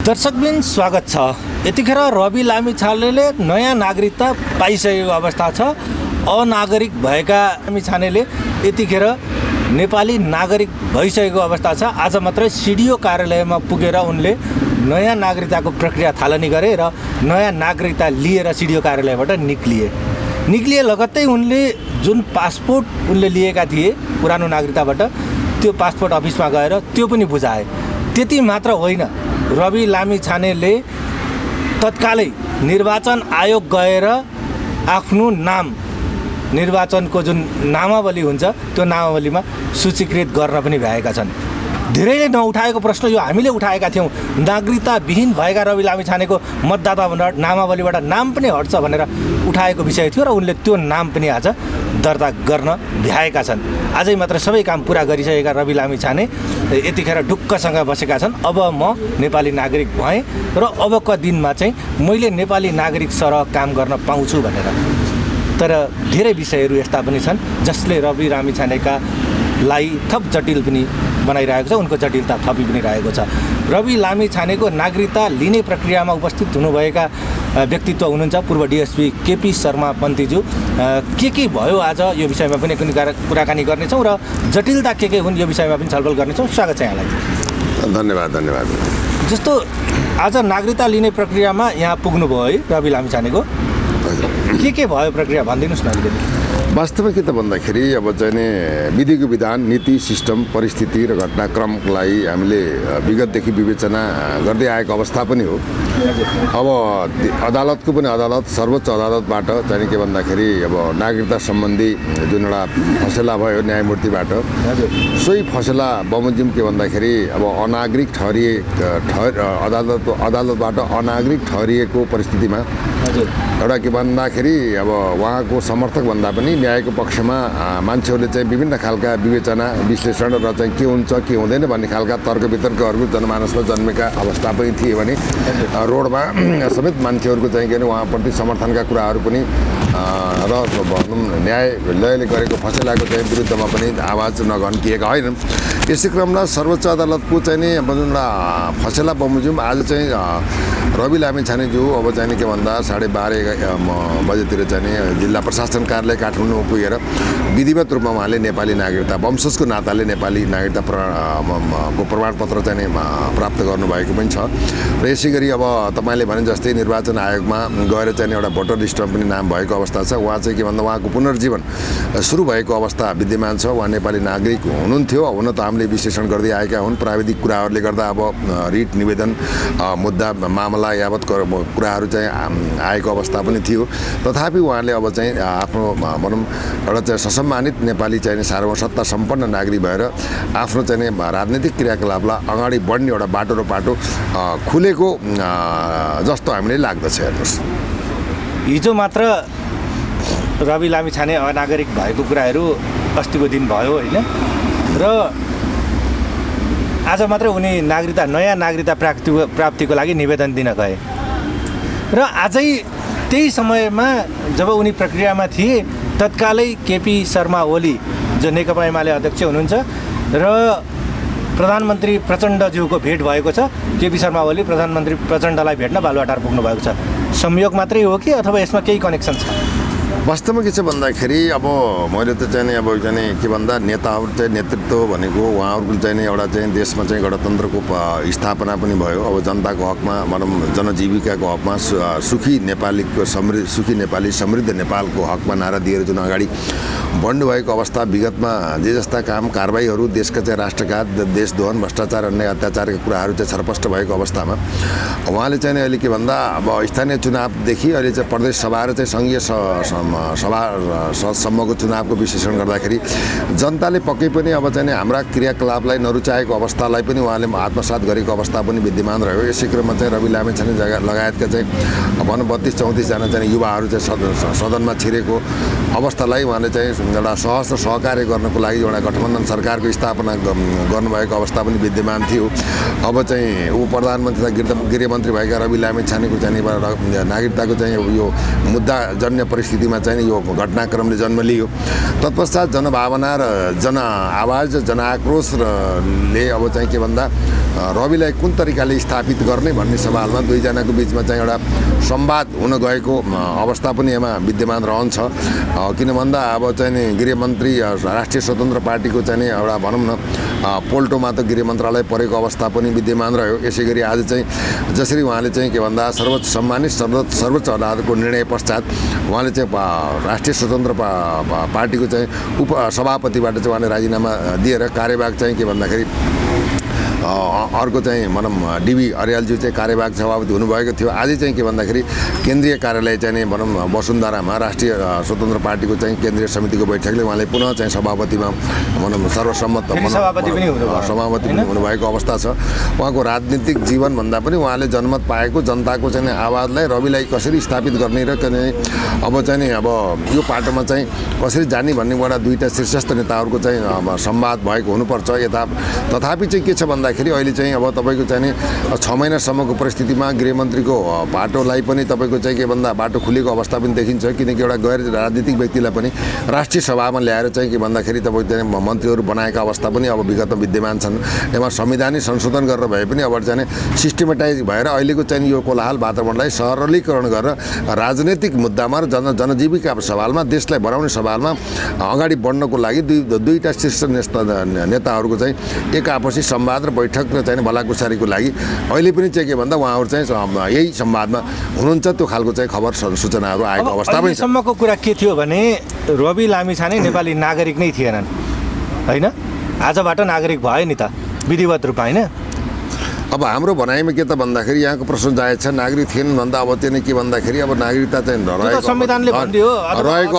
दर्शकबिन स्वागत छ। यतिखेर रवि लामिछानेले नयाँ नागरिकता पाइसकेको अवस्था छ। अनागरिक भएका लामिछानेले यतिखेर नेपाली नागरिक भइसकेको अवस्था छ। आज मात्रै सिडिओ कार्यालयमा पुगेर उनले नयाँ नागरिकताको प्रक्रिया थालनी गरे र नयाँ नागरिकता लिएर सिडिओ कार्यालयबाट निक्लिए लगत्तै उनले जुन पासपोर्ट उनले लिएका थिए पुरानो नागरिकताबाट त्यो पासपोर्ट अफिसमा गएर त्यो पनि बुझाए। त्यति मात्र होइन, रवि लामिछानेले तत्कालै निर्वाचन आयोग गएर आफ्नो नाम निर्वाचनको जुन नामावली हुन्छ त्यो नामावलीमा सूचीकृत गर्न पनि भएका छन्। धेरैले नउठाएको प्रश्न यो हामीले उठाएका थियौँ। नागरिकताविहीन भएका रवि लामिछानेको मतदाता नामावलीबाट नाम पनि हट्छ भनेर उठाएको विषय थियो र उनले त्यो नाम पनि आज दर्ता गर्न भ्याएका छन्। आजै मात्र सबै काम पुरा गरिसकेका रवि लामिछाने यतिखेर ढुक्कसँग बसेका छन्। अब म नेपाली नागरिक भएँ र अबका दिनमा चाहिँ मैले नेपाली नागरिक सरह काम गर्न पाउँछु भनेर। तर धेरै विषयहरू यस्ता पनि छन् जसले रवि लामिछानेकालाई थप जटिल पनि बनाइरहेको छ, उनको जटिलता थपी पनि रहेको छ। रवि लामिछानेको नागरिकता लिने प्रक्रियामा उपस्थित हुनुभएका व्यक्तित्व हुनुहुन्छ पूर्व डिएसपी केपी शर्मा पन्थीज्यू। के भयो आज यो विषयमा पनि कुराकानी गर्नेछौँ र जटिलता के हुन् यो विषयमा पनि छलफल गर्नेछौँ। स्वागत छ यहाँलाई। धन्यवाद। जस्तो आज नागरिकता लिने प्रक्रियामा यहाँ पुग्नुभयो है रवि लामिछानेको, के भयो प्रक्रिया भनिदिनुहोस् न अलिकति। वास्तवमा के त भन्दाखेरि अब चाहिँ नि विधिको विधान, नीति, सिस्टम, परिस्थिति र घटनाक्रमलाई हामीले विगतदेखि विवेचना गर्दै आएको अवस्था पनि हो। अब अदालतको पनि अदालत सर्वोच्च अदालतबाट चाहिँ के भन्दाखेरि अब नागरिकता सम्बन्धी जुन एउटा फसेला भयो न्यायमूर्तिबाट, सोही फसेला बमोजिम के भन्दाखेरि अब अनागरिक अदालतबाट अनागरिक ठहरिएको परिस्थितिमा एउटा के भन्दाखेरि अब उहाँको समर्थक भन्दा पनि न्यायको पक्षमा मान्छेहरूले चाहिँ विभिन्न खालका विवेचना विश्लेषण र चाहिँ के हुन्छ के हुँदैन भन्ने खालका तर्क वितर्कहरू जनमानसमा जन्मेका अवस्था पनि थिए भने रोडमा समेत मान्छेहरूको चाहिँ के अरे उहाँप्रति समर्थनका कुराहरू पनि र भनौँ न्यायालयले गरेको फसेलाको चाहिँ विरुद्धमा पनि आवाज नगन्किएका होइनन्। यसै क्रममा सर्वोच्च अदालतको चाहिँ नि अब जुन फसेला बमोजिम आज चाहिँ रवि लामिछानेज्यू अब चाहिँ के भन्दा 12:30 बजेतिर चाहिँ जिल्ला प्रशासन कार्यालय काठमाडौँ पुगेर विधिवत रूपमा उहाँले नेपाली नागरिकता वंशजको नाताले नेपाली नागरिकता को प्रमाणपत्र चाहिँ प्राप्त गर्नुभएको पनि छ। र यसै गरी अब तपाईँले भने जस्तै निर्वाचन आयोगमा गएर चाहिँ एउटा भोटर लिस्टमा पनि नाम भएको अवस्था छ। उहाँ चाहिँ के भन्दा उहाँको पुनर्जीवन सुरु भएको अवस्था विद्यमान छ। उहाँ नेपाली नागरिक हुनुहुन्थ्यो, हुन त हामीले विश्लेषण गर्दै आएका हुन्। प्राविधिक कुराहरूले गर्दा अब रिट निवेदन मुद्दा मामला यावत कुराहरू चाहिँ आएको अवस्था पनि थियो। तथापि उहाँले अब चाहिँ आफ्नो भनौँ एउटा चाहिँ ससम्मानित नेपाली चाहिँ सार्वसत्ता सम्पन्न नागरिक भएर आफ्नो चाहिँ राजनीतिक क्रियाकलापलाई अगाडि बढ्ने एउटा बाटो र पाटो खुलेको जस्तो हामीले लाग्दछ। हेर्नुहोस्, हिजो मात्र रवि लामिछाने अनागरिक भएको कुराहरू अस्तिको दिन भयो होइन, र आज मात्र उनी नयाँ नागरिकता प्राप्तिको लागि निवेदन दिन गए र आजै त्यही समयमा जब उनी प्रक्रियामा थिए तत्कालै केपी शर्मा ओली जो नेकपा एमाले अध्यक्ष हुनुहुन्छ र प्रधानमन्त्री प्रचण्डज्यूको भेट भएको छ। केपी शर्मा ओली प्रधानमन्त्री प्रचण्डलाई भेट्न बालुवाटार पुग्नु भएको छ। संयोग मात्रै हो कि अथवा यसमा केही कनेक्सन छ? वास्तवमा के छ भन्दाखेरि अब मैले त चाहिँ अब चाहिँ के भन्दा नेताहरू चाहिँ नेतृत्व भनेको उहाँहरूको चाहिँ एउटा चाहिँ देशमा चाहिँ गणतन्त्रको स्थापना पनि भयो। अब जनताको हकमा भनौँ जनजीविकाको हकमा सुखी नेपाली समृद्ध नेपालको हकमा नारा दिएर जुन अगाडि बढ्नुभएको अवस्था विगतमा जे जस्ता काम कारबाहीहरू देशका चाहिँ राष्ट्रघात, देशद्रोहन, भ्रष्टाचार, अन्य अत्याचारका कुराहरू चाहिँ छरपष्ट भएको अवस्थामा उहाँले चाहिँ अहिले के भन्दा अब स्थानीय चुनावदेखि अहिले चाहिँ प्रदेश सभा र चाहिँ सङ्घीय सभासम्मको चुनावको विश्लेषण गर्दाखेरि जनताले पक्कै पनि अब चाहिँ हाम्रा क्रियाकलापलाई नरुचाएको अवस्थालाई पनि उहाँले आत्मसात गरेको अवस्था पनि विद्यमान रह्यो। यसै क्रममा चाहिँ रवि लामिछाने लगायतका चाहिँ भनौँ 32-34जना चाहिँ युवाहरू चाहिँ सदनमा छिरेको अवस्थालाई उहाँले चाहिँ एउटा सहज र सहकार्य गर्नको लागि एउटा गठबन्धन सरकारको स्थापना गर्नुभएको अवस्था पनि विद्यमान थियो। अब चाहिँ उप प्रधानमन्त्री तथा गृहमन्त्री भएका रवि लामिछानेको चाहिँ नागरिकताको चाहिँ यो मुद्दाजन्य परिस्थितिमा चाहिँ यो घटनाक्रमले जन्म लियो। तत्पश्चात जनभावना र जनआवाज जनआक्रोशले अब चाहिँ के भन्दा रविलाई कुन तरिकाले स्थापित गर्ने भन्ने सवालमा दुईजनाको बिचमा चाहिँ एउटा संवाद हुन गएको अवस्था पनि यहाँ विद्यमान रहन्छ। किन भन्दा अब चाहिँ नि गृहमन्त्री राष्ट्रिय स्वतन्त्र पार्टीको चाहिँ नि एउटा भनौँ न पोल्टोमा त गृह मन्त्रालय परेको अवस्था पनि विद्यमान रह्यो। यसै गरी आज चाहिँ जसरी उहाँले चाहिँ के भन्दा सर्वोच्च सम्मानित सर्वोच्च अदालतको निर्णय पश्चात उहाँले चाहिँ राष्ट्रिय स्वतन्त्र पार्टीको चाहिँ उपसभापतिबाट चाहिँ उहाँले राजीनामा दिएर कार्यभाग चाहिँ के भन्दाखेरि अर्को चाहिँ भनौँ डिबी अर्यालज्यू चाहिँ कार्यवाहक सभापति हुनुभएको थियो। आज चाहिँ के भन्दाखेरि केन्द्रीय कार्यालय चाहिँ नि भनौँ वसुन्धरामा राष्ट्रिय स्वतन्त्र पार्टीको चाहिँ केन्द्रीय समितिको बैठकले उहाँले पुनः चाहिँ सभापतिमा भनौँ सर्वसम्मत सभापति पनि हुनुभएको अवस्था छ। उहाँको राजनीतिक जीवनभन्दा पनि उहाँले जनमत पाएको जनताको चाहिँ आवाजलाई रविलाई कसरी स्थापित गर्ने र अब चाहिँ नि अब यो पाटोमा चाहिँ कसरी जाने भन्नेबाट दुईवटा शीर्षस्थ नेताहरूको चाहिँ संवाद भएको हुनुपर्छ। तथापि चाहिँ के छ भन्दाखेरि अहिले चाहिँ अब तपाईँको चाहिँ नि 6 महिनासम्मको परिस्थितिमा गृहमन्त्रीको बाटोलाई पनि तपाईँको चाहिँ के भन्दा बाटो खुलेको अवस्था पनि देखिन्छ। किनकि एउटा गैर राजनीतिक व्यक्तिलाई पनि राष्ट्रिय सभामा ल्याएर चाहिँ के भन्दाखेरि तपाईँको चाहिँ मन्त्रीहरू बनाएका अवस्था पनि अब विगतमा विद्यमान छन्। यसमा संवैधानिक संशोधन गरेर भए पनि अब चाहिँ सिस्टमेटाइज भएर अहिलेको चाहिँ यो कोलाहल वातावरणलाई सरलीकरण गरेर राजनैतिक मुद्दामा र जनजीविका सवालमा देशलाई बढाउने सवालमा अगाडि बढ्नको लागि दुईवटा शीर्ष नेताहरूको चाहिँ एक आपसी संवाद र बैठक र चाहिँ भलाकुसारीको लागि अहिले पनि चाहिँ के भन्दा उहाँहरू चाहिँ यही संवादमा हुनुहुन्छ। त्यो खालको चाहिँ खबर सूचनाहरू आएको अवस्था पनि छ। सम्मको कुरा के थियो भने रवि लामिछाने नेपाली नागरिक नै थिएनन् होइन, आजबाट नागरिक भयो नि त विधिवत रूपमा होइन। अब हाम्रो भनाइमा के त भन्दाखेरि यहाँको प्रश्न जायज छ। नागरिक थिएन भन्दा अब त्यो के भन्दाखेरि अब नागरिकता चाहिँ रहेको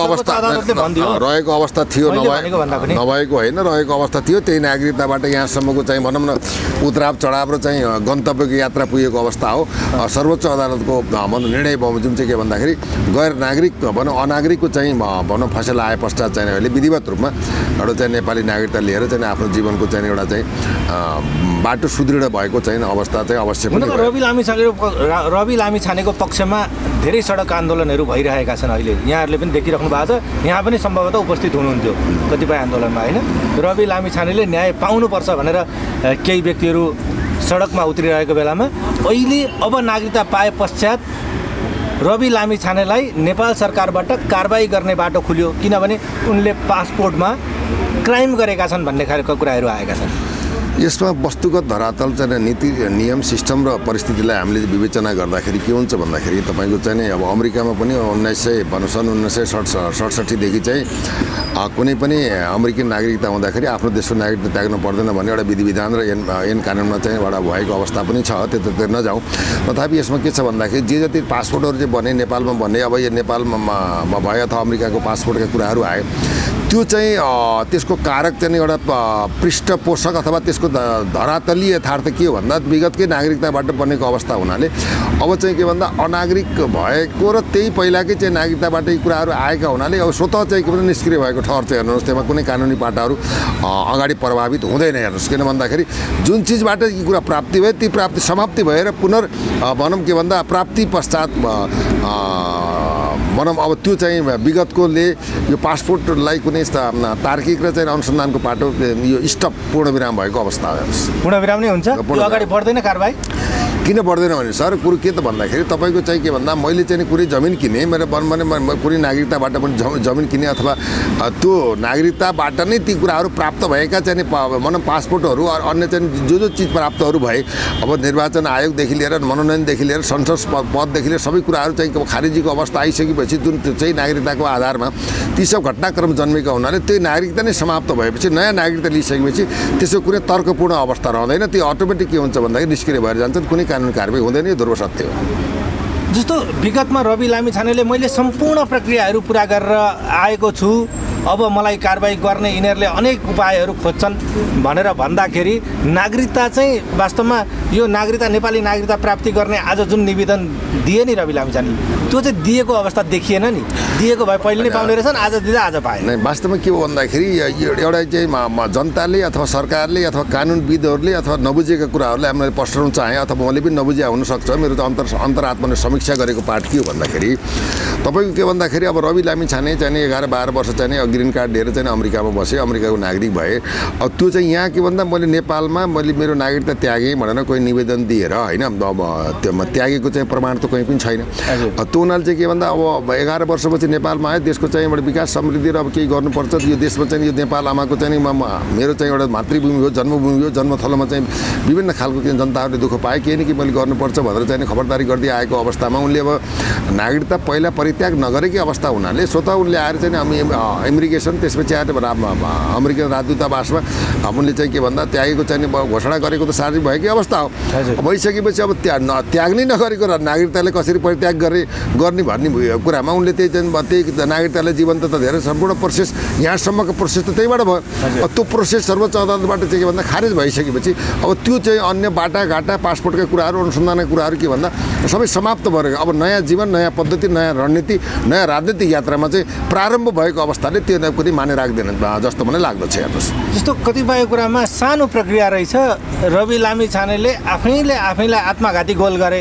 अवस्था थियो नभएको होइन, रहेको अवस्था थियो। त्यही नागरिकताबाट यहाँसम्मको चाहिँ भनौँ न उत्राव चढाव र चाहिँ गन्तव्यको यात्रा पुगेको अवस्था हो। सर्वोच्च अदालतको निर्णय जुन चाहिँ के भन्दाखेरि गैर नागरिक भनौँ अनागरिकको चाहिँ भनौँ फैसला आए पश्चात चाहिँ अहिले विधिवत रूपमा एउटा चाहिँ नेपाली नागरिकता लिएर चाहिँ आफ्नो जीवनको चाहिँ एउटा चाहिँ बाटो सुदृढ भएको चाहिँ अवस्था चाहिँ अवश्य पनि रवि लामिछानेको पक्षमा धेरै सडक आन्दोलनहरू भइरहेका छन्। अहिले यहाँहरूले पनि देखिराख्नु भएको छ, यहाँ पनि सम्भवतः उपस्थित हुनुहुन्थ्यो कतिपय आन्दोलनमा होइन। रवि लामिछानेले न्याय पाउनुपर्छ भनेर केही व्यक्तिहरू सडकमा उत्रिरहेको बेलामा अहिले अब नागरिकता पाए पश्चात रवि लामिछानेलाई नेपाल सरकारबाट कारबाही गर्ने बाटो खुल्यो, किनभने उनले पासपोर्टमा क्राइम गरेका छन् भन्ने खालको कुराहरू आएका छन्। यसमा वस्तुगत धरातल चाहिँ नीति नियम सिस्टम र परिस्थितिलाई हामीले विवेचना गर्दाखेरि के हुन्छ भन्दाखेरि तपाईँको चाहिँ नि अब अमेरिकामा पनि सन् 1967देखि चाहिँ कुनै पनि अमेरिकी नागरिकता हुँदाखेरि आफ्नो देशको नागरिकता त्याग्नु पर्दैन भन्ने एउटा विधि विधान र ऐन कानुनमा चाहिँ एउटा भएको अवस्था पनि छ। त्यतातिर नजाउँ। तथापि यसमा के छ भन्दाखेरि जे जति पासपोर्टहरू चाहिँ बने नेपालमा बन्ने अब यो नेपालमा भयो अथवा अमेरिकाको पासपोर्टका कुराहरू आयो त्यो चाहिँ त्यसको कारक चाहिँ एउटा पृष्ठपोषक अथवा त्यसको धरातलीय यथार्थ के हो भन्दा विगतकै नागरिकताबाट बनेको अवस्था हुनाले अब चाहिँ के भन्दा अनागरिक भएको र त्यही पहिलाकै चाहिँ नागरिकताबाट यी कुराहरू आएका हुनाले अब स्वतः चाहिँ के भन्दा निष्क्रिय भएको ठहर चाहिँ हेर्नुहोस्। त्यसमा कुनै कानुनी पाटाहरू अगाडि प्रभावित हुँदैन हेर्नुहोस्। किन भन्दाखेरि जुन चिजबाट यी कुरा प्राप्ति भयो ती प्राप्ति समाप्ति भएर भनौँ के भन्दा प्राप्ति पश्चात भनौँ अब त्यो चाहिँ विगतकोले यो पासपोर्टलाई कुनै तार्किक र चाहिँ अनुसन्धानको पाटो यो स्टप पूर्णविराम भएको अवस्था पूर्णविराम नै हुन्छ, अगाडि बढ्दैन कारबाही। किन बढ्दैन भने सर कुरो के त भन्दाखेरि तपाईँको चाहिँ के भन्दा मैले चाहिँ कुनै जमिन किने मेरो कुनै नागरिकताबाट पनि जमिन किने अथवा त्यो नागरिकताबाट नै ती कुराहरू प्राप्त भएका चाहिँ भनौँ पासपोर्टहरू अन्य चाहिँ जो चिज प्राप्तहरू भए अब निर्वाचन आयोगदेखि लिएर मनोनयनदेखि लिएर संसद पददेखि लिएर सबै कुराहरू चाहिँ खारिजीको अवस्था आइसकेपछि जुन चाहिँ नागरिकताको आधारमा ती सब घटनाक्रम जन्मेका हुनाले त्यही नागरिकता नै समाप्त भएपछि नयाँ नागरिकता लिइसकेपछि त्यसको कुनै तर्कपूर्ण अवस्था रहँदैन। त्यो अटोमेटिक के हुन्छ भन्दाखेरि निष्क्रिय भएर जान्छन्, कुनै कानुनी कारबाही हुँदैन। यो ध्रुव सत्य हो। जस्तो विगतमा रवि लामिछानेले मैले सम्पूर्ण प्रक्रियाहरू पुरा गरेर आएको छु अब मलाई कारबाही गर्ने यिनीहरूले अनेक उपायहरू खोज्छन् भनेर भन्दाखेरि नागरिकता चाहिँ वास्तवमा यो नागरिकता नेपाली नागरिकता प्राप्ति गर्ने आज जुन निवेदन दिए नि रवि लामिछानेले त्यो चाहिँ दिएको अवस्था देखिएन नि। दिएको भए पहिले नै पाउने रहेछन्, आज दिँदा आज पाए। नै वास्तवमा के हो भन्दाखेरि एउटा चाहिँ जनताले अथवा सरकारले अथवा कानुनविदहरूले अथवा नबुझेका कुराहरूलाई हामीले पस्टाउन चाहे अथवा मैले पनि नबुझे हुनसक्छ। मेरो त अन्तरात्माले समीक्षा गरेको पाठ के हो भन्दाखेरि तपाईँको के भन्दाखेरि अब रवि लामिछाने चाहिँ 11-12 वर्ष चाहिँ ग्रिन कार्ड लिएर चाहिँ अमेरिकामा बसेँ, अमेरिकाको नागरिक भए। अब त्यो चाहिँ यहाँ के भन्दा मैले नेपालमा मैले मेरो नागरिकता त्यागेँ भनेर कोही निवेदन दिएर होइन, अब त्यो त्यागेको चाहिँ प्रमाण त कहीँ पनि छैन। त्यो हुनाले चाहिँ के भन्दा अब 11 वर्षपछि नेपालमा आयो, देशको चाहिँ एउटा विकास समृद्धि र अब केही गर्नुपर्छ। यो देशमा चाहिँ यो नेपाल आमाको चाहिँ मेरो चाहिँ एउटा मातृभूमि हो, जन्मभूमि हो। जन्मथलोमा चाहिँ विभिन्न खालको जनताहरूले दुःख पाए, केही न केही मैले गर्नुपर्छ भनेर चाहिँ खबरदारी गर्दै आएको अवस्थामा उनले अब नागरिकता पहिला परित्याग नगरेकै अवस्था हुनाले स्वतः उनले आएर चाहिँ इमिग्रेसन त्यसपछि आएर अमेरिकन राजदूतावासमा उनले चाहिँ के भन्दा त्यागेको चाहिँ घोषणा गरेको त सार्वजनिक भएकै अवस्था हो। भइसकेपछि अब त्याग्नै नगरेको नागरिकताले कसरी परित्याग गर्ने भन्ने कुरामा उनले त्यही नागरिकताले जीवन त धेरै सम्पूर्ण प्रोसेस यहाँसम्मको प्रोसेस त त्यहीबाट भयो। त्यो प्रोसेस सर्वोच्च अदालतबाट चाहिँ के भन्दा खारेज भइसकेपछि अब त्यो चाहिँ अन्य बाटाघाटा पासपोर्टका कुराहरू अनुसन्धानका कुराहरू के भन्दा सबै समाप्त भएर अब नयाँ जीवन, नयाँ पद्धति, नयाँ रणनीति, नयाँ राजनीतिक यात्रामा चाहिँ प्रारम्भ भएको अवस्थाले त्यो कुनै माने राख्दैन जस्तो मलाई लाग्दछ। हेर्नुहोस्, जस्तो कतिपय कुरामा सानो प्रक्रिया रहेछ, रवि लामिछानेले आफैलाई आत्मघाती गोल गरे,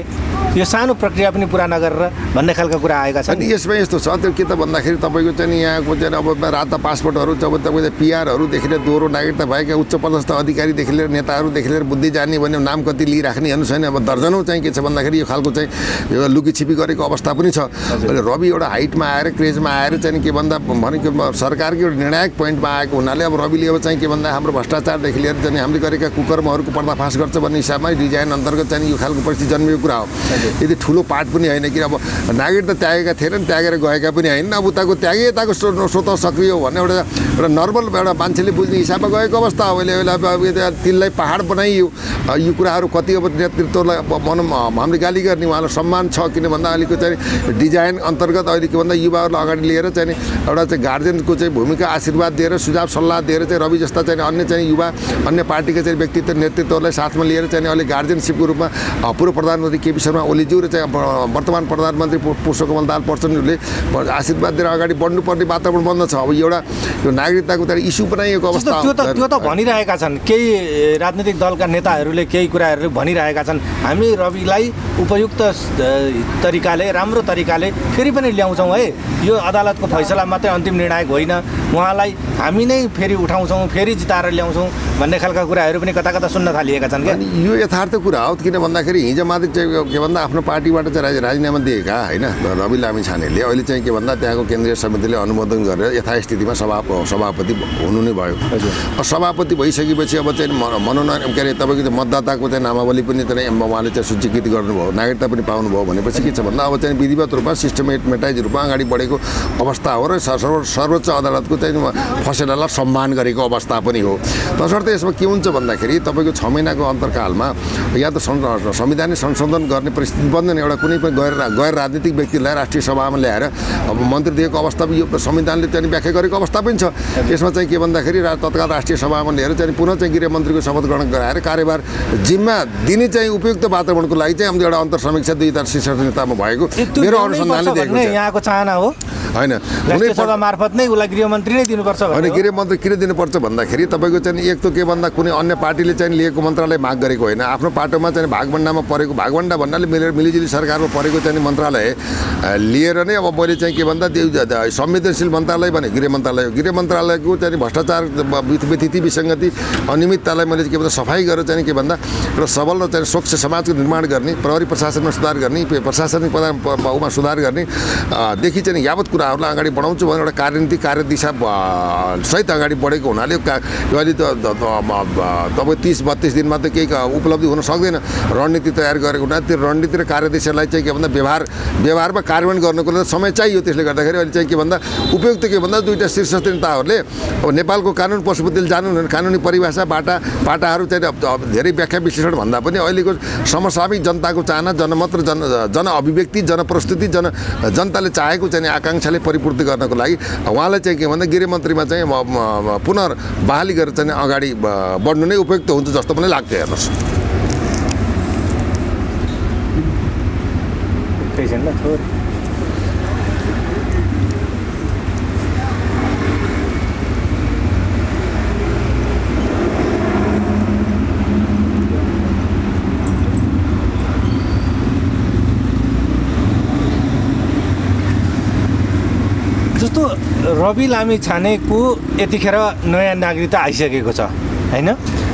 यो सानो प्रक्रिया पनि पुरा नगरेर भन्ने खालका कुरा आएका छन्। अनि यसमा यस्तो छ त्यो के त भन्दाखेरि तपाईँको चाहिँ यहाँको चाहिँ अब राता पासपोर्टहरू जब तपाईँको पिआरहरूदेखि लिएर दोहोरो नागरिकता भएका उच्च पदस्थ अधिकारीदेखि लिएर नेताहरूदेखि लिएर बुद्धि जान्ने भने नाम कति लिइराख्ने हेर्नु छैन। अब दर्जनौँ चाहिँ के छ भन्दाखेरि यो खालको चाहिँ यो लुकीछिपी गरेको अवस्था पनि छ। रवि एउटा हाइटमा आएर क्रेजमा आएर चाहिँ के भन्दा भनेको सरकारको एउटा निर्णायक पोइन्टमा आएको हुनाले अब रविले अब चाहिँ के भन्दा हाम्रो भ्रष्टाचारदेखि लिएर चाहिँ हामीले गरेका कुकर्महरूको पर्दाफास गर्छ भन्ने हिसाबमा डिजाइन अन्तर्गत चाहिँ यो खालको परिस्थिति जन्मिएको कुरा हो। यदि ठुलो पाठ पनि होइन कि अब नागरिकता त्यागेका थिएनन्, त्यागेर गएका पनि होइन। अब उताको त्यागे यताको स्वतः सक्रिय हो भन्ने एउटा नर्मल एउटा मान्छेले बुझ्ने हिसाबमा गएको अवस्था हो। अहिले तिनलाई पहाड बनाइयो। यो कुराहरू कति अब नेतृत्वलाई भनौँ हामीले गाली गर्ने, उहाँलाई सम्मान छ किन भन्दा अहिलेको चाहिँ डिजाइन अन्तर्गत अहिले के भन्दा युवाहरूलाई अगाडि लिएर चाहिँ एउटा चाहिँ गार्जेनको चाहिँ भूमिका आशीर्वाद दिएर सुझाव सल्लाह दिएर चाहिँ रवि जस्ता चाहिँ अन्य चाहिँ युवा अन्य पार्टीका चाहिँ व्यक्तित्व नेतृत्वलाई साथमा लिएर चाहिँ अहिले गार्जेनसिपको रूपमा पूर्व प्रधानमन्त्री केपी शर्मा ओलीज्यू र चाहिँ वर्तमान प्रधानमन्त्री पुष्पकमल दाहाल प्रचण्डले आशीर्वाद दिएर अगाडि बढ्नुपर्ने वातावरण बन्द छ। अब एउटा यो नागरिकताको त इस्यु बनाइएको अवस्था त्यो त भनिरहेका छन् केही राजनीतिक दलका नेताहरूले, केही कुराहरू भनिरहेका छन् हामी रविलाई उपयुक्त तरिकाले, राम्रो तरिकाले फेरि पनि ल्याउँछौँ है, यो अदालतको फैसला मात्रै अन्तिम निर्णायक होइन, उहाँलाई हामी नै फेरि उठाउँछौँ, फेरि जिताएर ल्याउँछौँ भन्ने खालका कुराहरू पनि कता कता सुन्न थालिएका छन्। क्या यो यथार्थ कुरा हो, किन भन्दाखेरि हिजो मात्रै चाहिँ के भन्दा आफ्नो पार्टीबाट चाहिँ राजीनामा दिएका होइन रवि लामिछानेले अहिले चाहिँ के भन्दा त्यहाँको केन्द्रीय समितिले अनुमोदन गरेर यथास्थितिमा सभापति हुनु नै भयो। सभापति भइसकेपछि अब चाहिँ मनोनयन के अरे तपाईँको मतदाताको चाहिँ नामावली पनि चाहिँ उहाँले चाहिँ सूचीकृत गर्नुभयो, नागरिकता पनि पाउनुभयो भनेपछि के छ भन्दा अब चाहिँ विधिवत रूपमा सिस्टमेटाइज रूपमा अगाडि बढेको अवस्था हो र सर्वोच्च अदालतको चाहिँ फैसलालाई सम्मान गरेको अवस्था पनि हो। तसर्थ यसमा के हुन्छ भन्दाखेरि तपाईँको 6 महिनाको अन्तर्कालमा या त संविधान संशोधन गर्ने परिस्थिति बन्दैन। एउटा कुनै पनि गैर राजनीतिक व्यक्तिलाई राष्ट्रिय सभामा ल्याएर अब मन्त्री दिएको अवस्था यो संविधानले चाहिँ व्याख्या गरेको अवस्था पनि छ। यसमा चाहिँ के भन्दाखेरि तत्काल राष्ट्रिय सभामा लिएर चाहिँ पुनः चाहिँ गृहमन्त्रीको शपथ ग्रहण गराएर कार्यभार जिम्मा दिने चाहिँ उपयुक्त वातावरणको लागि चाहिँ हाम्रो एउटा अन्तर समीक्षा 2000 शीर्ष नेतामा भएको मेरो अनुसन्धानले दिएको छ। यहाँको चाहना हो होइन राष्ट्रिय सभा मार्फत नै उसलाई गृहमन्त्री नै दिनुपर्छ होइन। गृहमन्त्री किन दिनुपर्छ भन्दाखेरि तपाईँको चाहिँ एक त के भन्दा कुनै अन्य पार्टीले चाहिँ लिएको मन्त्रालय माग गरेको होइन, आफ्नो पाटोमा चाहिँ भागभण्डामा परेको, भागभण्डा भन्नाले मिलिजुली सरकारमा परेको चाहिँ मन्त्रालय लिएर नै अब मैले चाहिँ के भन्दा त्यो संवेदनशील मन्त्रालय भने गृह मन्त्रालय हो। गृह मन्त्रालयको चाहिँ भ्रष्टाचार व्यतिथि विसङ्गति अनियमिततालाई मैले के भन्दा सफाइ गरेर चाहिँ के भन्दा एउटा सबल र चाहिँ स्वच्छ समाजको निर्माण गर्ने, प्रहरी प्रशासनमा सुधार गर्ने, प्रशासनिक उमा सुधार गर्ने देखि चाहिँ यावत कुराहरूलाई अगाडि बढाउँछु भनेर एउटा कार्यनीतिक कार्यदिशा सहित अगाडि बढेको हुनाले अहिले त तपाईँ 30-32 दिनमा त केही उपलब्धि हुन सक्दैन। रणनीति तयार गरेको हुनाले त्यो रणनीति र कार्यदिशालाई चाहिँ के भन्दा व्यवहारमा कार्यान्वयन गर्नको लागि समय चाहियो। त्यसले गर्दाखेरि अहिले चाहिँ के भन्दा उपयुक्त के भन्दा दुईटा शीर्षस्थ नेताहरूले अब नेपालको कानुन पशुपतिले जानु कानुनी परिभाषा पाटाहरू चाहिँ अब धेरै व्याख्या विश्लेषण भन्दा पनि अहिलेको समसामयिक जनताको चाहना जनमत र जनअभिव्यक्ति जनप्रस्तुति जनताले चाहेको चाहिँ आकाङ्क्षाले परिपूर्ति गर्नको लागि उहाँलाई चाहिँ के भन्दा गृहमन्त्रीमा चाहिँ पुनर्बहाली गरेर चाहिँ अगाडि बढ्नु नै उपयुक्त हुन्छ जस्तो पनि लाग्छ। हेर्नुहोस् जस्तो रवि लामिछानेको यतिखेर नयाँ नागरिकता आइसकेको छ हैन,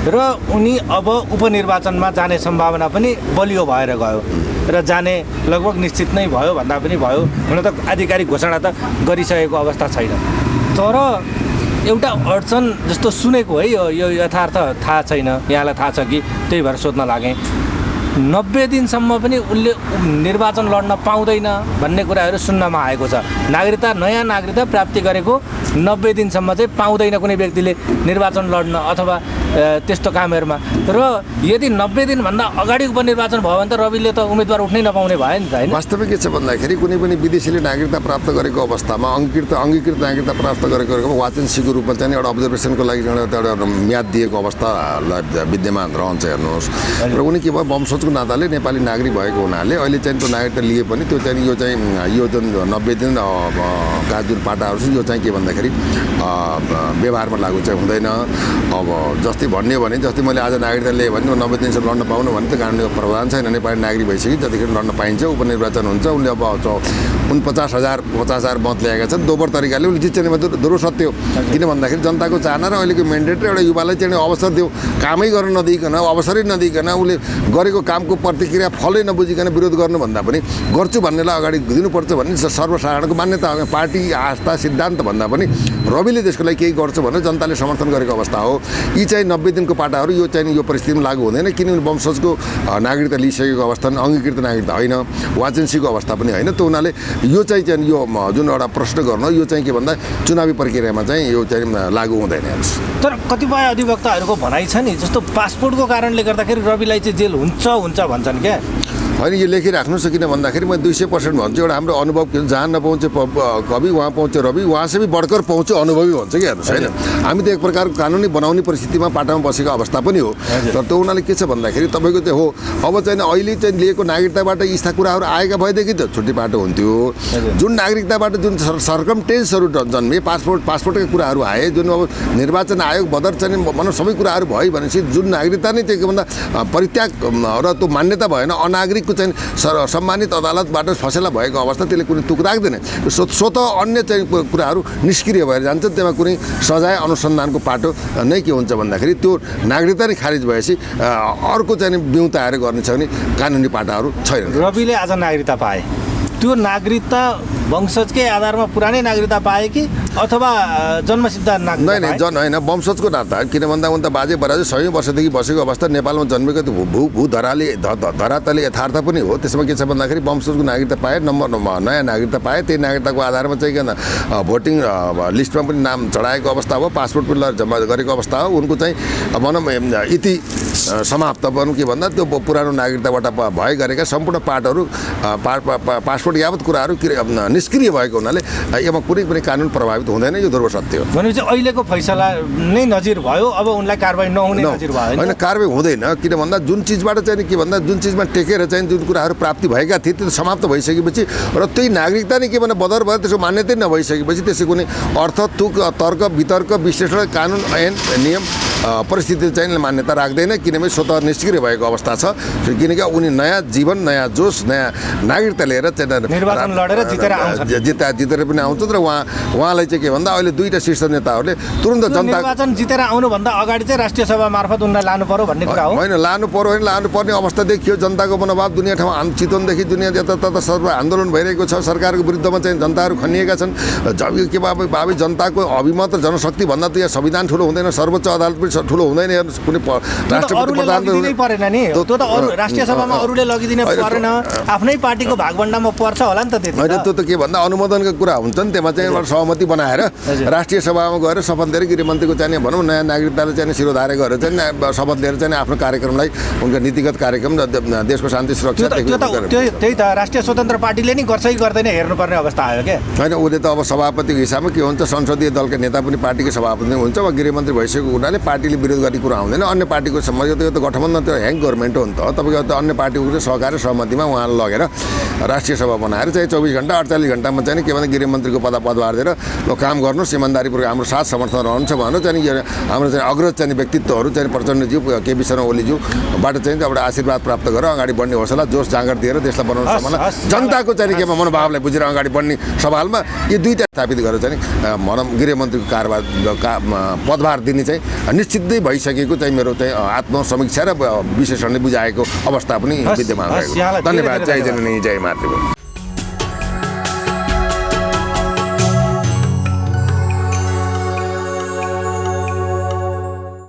र उनी अब उपनिर्वाचनमा जाने सम्भावना पनि बलियो भएर गयो र जाने लगभग निश्चित नै भयो भन्दा पनि भयो। हुन त आधिकारिक घोषणा त गरिसकेको अवस्था छैन। तर एउटा अडचन जस्तो सुनेको है, यो यथार्थ थाहा छैन, यहाँलाई थाहा छ कि, त्यही भएर सोध्न लागेँ। 90 दिनसम्म पनि उसले निर्वाचन लड्न पाउँदैन भन्ने कुराहरू सुन्नमा आएको छ। नयाँ नागरिकता प्राप्ति गरेको 90 दिनसम्म चाहिँ पाउँदैन कुनै व्यक्तिले निर्वाचन लड्न अथवा त्यस्तो कामहरूमा। र यदि 90 दिनभन्दा अगाडि उपनिर्वाचन भयो भने त रविले त उम्मेदवार उठ्नै नपाउने भयो नि त हैन। वास्तविक के छ भन्दाखेरि कुनै पनि विदेशीले नागरिकता प्राप्त गरेको अवस्थामा अङ्गीकृत नागरिकता प्राप्त गरेको वाचनसीको रूपमा चाहिँ एउटा अब्जर्भेसनको लागि एउटा म्याद दिएको अवस्था विद्यमान रहन्छ। हेर्नुहोस्, र उनी के भयो वंशजको नाताले नेपाली नागरिक भएको हुनाले अहिले चाहिँ त्यो नागरिकता लिए पनि त्यो चाहिँ यो जुन 90 दिन का जुन पाटाहरू छ यो चाहिँ के भन्दाखेरि व्यवहारमा लागु चाहिँ हुँदैन। अब जस्तै भन्यो भने जस्तै मैले आज नागरिकता लिएँ भने 90 दिनसम्म लड्न पाउनु भने त कानुनी प्रावधान छैन। नेपाली नागरिक भइसक्यो, जतिखेर लड्न पाइन्छ, उपनिर्वाचन हुन्छ। उनले अब 50,000 मत ल्याएका छन्, दोब्बर तरिकाले उसले जित्ने दुरो सत्य हो। किन भन्दाखेरि जनताको चाहना र अहिलेको मेन्डेट र एउटा युवालाई चाहिँ अवसर दियो, कामै गर्न नदिइकन, अवसरै नदिइकन, उसले गरेको कामको प्रतिक्रिया फलै नबुझिकन विरोध गर्नुभन्दा पनि गर्छु भन्नेलाई अगाडि दिनुपर्छ भन्ने सर्वसाधारणको मान्यता हो। पार्टी आस्था सिद्धान्त भन्दा पनि रविले त्यसको लागि केही गर्छ भनेर जनताले समर्थन गरेको अवस्था हो। यी चाहिँ 90 दिनको पाटाहरू यो चाहिँ यो परिस्थितिमा लागू हुँदैन, किनभने वंशजको नागरिकता लिइसकेको अवस्था अङ्गीकृत नागरिकता होइन, वाचनसीको अवस्था पनि होइन। त उनीहरूले यो चाहिँ यो जुन एउटा प्रश्न गर्नु यो चाहिँ के भन्दा चुनावी प्रक्रियामा चाहिँ यो चाहिँ लागू हुँदैन। तर कतिपय अधिवक्ताहरूको भनाइ छ नि, जस्तो पासपोर्टको कारणले गर्दाखेरि रविलाई चाहिँ जेल हुन्छ भन्छन् क्या। होइन, यो लेखिराख्नु छ। किन भन्दाखेरि म 200% भन्छु, एउटा हाम्रो अनुभव जहाँ नपाउँछ कवि वहाँ पाउँछ रवि, वहाँ चाहिँ बढकर पाउँछ अनुभवी भन्छ कि। हेर्नुहोस्, होइन हामी त एक प्रकारको कानुनी बनाउने परिस्थितिमा पाटामा बसेको अवस्था पनि हो। तर त्यो उनीहरूले के छ भन्दाखेरि तपाईँको चाहिँ हो अब चाहिँ अहिले चाहिँ लिएको नागरिकताबाट यस्ता कुराहरू आएका भएदेखि त छुट्टी बाटो हुन्थ्यो। जुन नागरिकताबाट जुन सर्कमटेन्सहरू जन्मे, पासपोर्टका कुराहरू आए, जुन अब निर्वाचन आयोग बदर चाहिँ भनौँ सबै कुराहरू भयो भनेपछि जुन नागरिकता नै चाहिँ के भन्दा परित्याग र त्यो मान्यता भएन, अनागरिक चाहिँ सम्मानित अदालतबाट फैसला भएको अवस्था त्यसले कुनै तुक राख्दैन। स्वतः अन्य चाहिँ कुराहरू निष्क्रिय भएर जान्छ। त्यसमा कुनै सजाय अनुसन्धानको पाटो नै के हुन्छ भन्दाखेरि त्यो नागरिकता नै खारिज भएपछि अर्को चाहिँ बिउता आएर गर्ने छ भने कानुनी पाटाहरू छैन। रविले आज नागरिकता पाए, त्यो नागरिकता वंशजकै आधारमा पुरानै नागरिकता पाए कि अथवा जन्मसिद्ध नागरिकता? होइन, वंशजको नाता। किन भन्दा उनी त बाजे बराजु 100 वर्षदेखि बसेको अवस्था नेपालमा जन्मेको धरातले यथार्थ पनि हो। त्यसमा के छ भन्दाखेरि वंशजको नागरिकता पाए, नयाँ नागरिकता पाए, त्यही नागरिकताको आधारमा चाहिँ किन भोटिङ लिस्टमा पनि नाम चढाएको अवस्था हो, पासपोर्ट पनि जम्मा गरेको अवस्था हो। उनको चाहिँ भनौँ इति समाप्त भनौँ के भन्दा त्यो पुरानो नागरिकताबाट भए गरेका सम्पूर्ण पाठहरू पासपोर्ट यावत कुराहरू निष्क्रिय भएको हुनाले यसमा कुनै पनि कानुन प्रभावित हुँदैन। यो ध्रुव सत्य हो। भनेपछि अहिलेको फैसला नै नजिर भयो, अब उनलाई कारबाही नहुने नजिर भयो? होइन, कारबाही हुँदैन। किन भन्दा जुन चिजबाट चाहिँ के भन्दा जुन चिजमा टेकेर चाहिँ जुन कुराहरू प्राप्ति भएका थिए त्यो समाप्त भइसकेपछि र त्यही नागरिकता नै के भन्दा बदर भयो, त्यसको मान्यतै नभइसकेपछि त्यसै कुनै अर्थ तुक तर्क वितर्क विश्लेषण कानुन ऐन नियम परिस्थिति चाहिँ मान्यता राख्दैन। किनभने स्वतः निष्क्रिय भएको अवस्था छ। किनकि उनी नयाँ जीवन, नयाँ जोस, नयाँ नागरिकता लिएर चाहिँ निर्वाचन लडेर जितेर पनि आउँछ। र उहाँलाई चाहिँ के भन्दा अहिले दुईटा शीर्ष नेताहरूले तुरन्त जनता निर्वाचन जितेर आउनुभन्दा अगाडि चाहिँ राष्ट्रिय सभा मार्फत उनलाई लानु पर्यो भन्ने कुरा हो? होइन, लानु पर्यो होइन, लानुपर्ने अवस्था देखियो। जनताको मनोभाव दुनियाँ ठाउँमा चितवनदेखि दुनियाँ यतातता सर्व आन्दोलन भइरहेको छ। सरकारको विरुद्धमा चाहिँ जनताहरू खनिएका छन्। के भावी जनताको अभिमत र जनशक्ति भन्दा त यहाँ संविधान ठुलो हुँदैन, सर्वोच्च अदालत पनि ठुलो हुँदैन हेर्नुहोस् कुनै राष्ट्रपति प्रधान दिनै परेन नि त्यो त अरू राष्ट्रिय सभामा अरूले लगिदिने परेन आफ्नै पार्टीको भागभण्डामा पर्छ होला नि त त्यति होइन त्यो त के भन्दा अनुमोदनको कुरा हुन्छ नि त्यसमा चाहिँ एउटा सहमति बनाएर राष्ट्रिय सभामा गएर शपथ लिएर गृहमन्त्रीको चाहिँ भनौँ नयाँ नागरिकताले चाहिँ शिरोधार्य गरेर चाहिँ शपथ लिएर चाहिँ आफ्नो कार्यक्रमलाई उनका नीतिगत कार्यक्रम देशको शान्ति सुरक्षा त्यही त राष्ट्रिय स्वतन्त्र पार्टीले नि गर्छ कि गर्दैन हेर्नुपर्ने अवस्था आयो क्या होइन उसले त अब सभापतिको हिसाबमा के हुन्छ संसदीय दलका नेता पनि पार्टीको सभापति हुन्छ वा गृहमन्त्री भइसकेको हुनाले पार्टीले विरोध गर्ने कुरा आउँदैन अन्य पार्टीको यो त गठबन्धन त्यो ह्याङ गभर्मेन्ट हो नि त तपाईँको त अन्य पार्टीको चाहिँ सहकारी सहमतिमा उहाँले लगेर राष्ट्रिय सभा बनाएर चाहिँ 24 घण्टा 48 घण्टामा चाहिँ के भन्छ गृहमन्त्रीको पदभार दिएर ल काम गर्नुहोस् इमान्दारीपूर्वक हाम्रो साथ समर्थन रहन्छ भनेर चाहिँ हाम्रो चाहिँ अग्रज चाहिँ व्यक्तित्वहरू चाहिँ प्रचण्डज्यू केपी शर्मा ओलीज्यूबाट चाहिँ एउटा आशीर्वाद प्राप्त गरेर अगाडि बढ्ने हौसला जोस जाँगर दिएर देशलाई बनाउन सम्भावना जनताको चाहिँ केमा मनोभावलाई बुझेर अगाडि बढ्ने सवालमा यी दुईटा स्थापित गरेर चाहिँ भनौँ गृहमन्त्रीको कारभार पदभार दिने चाहिँ निश्चितै भइसकेको चाहिँ मेरो चाहिँ आत्मसमीक्षा र विश्लेषणले बुझाएको अवस्था पनि विद्यमान रहेको धन्यवाद जय जननी जय मातृभूमि